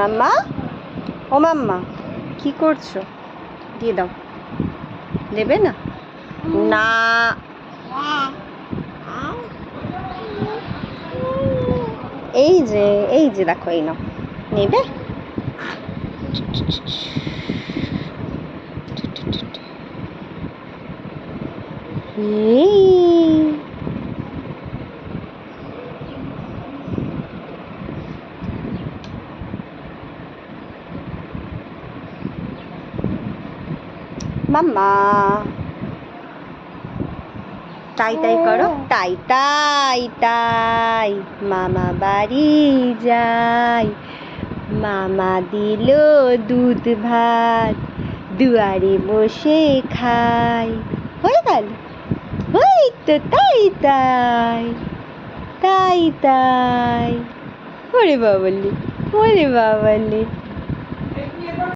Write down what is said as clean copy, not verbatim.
মাম্মা, ও মাম্মা, কি করছো? দিয়ে দাও। দেবে না? না। এই যে দেখো, এই নাও। নেবে? মাম্মা, তাই তাই করো, তাই তাই তাই। মামা বাড়ি যাই, মামা দিল দুধ ভাত, দুয়ারে বসে খাই। হয়ে গেল? ওই তো তাই তাই, তাই তাই। ওরে বাবালে, ওরে বাবালে।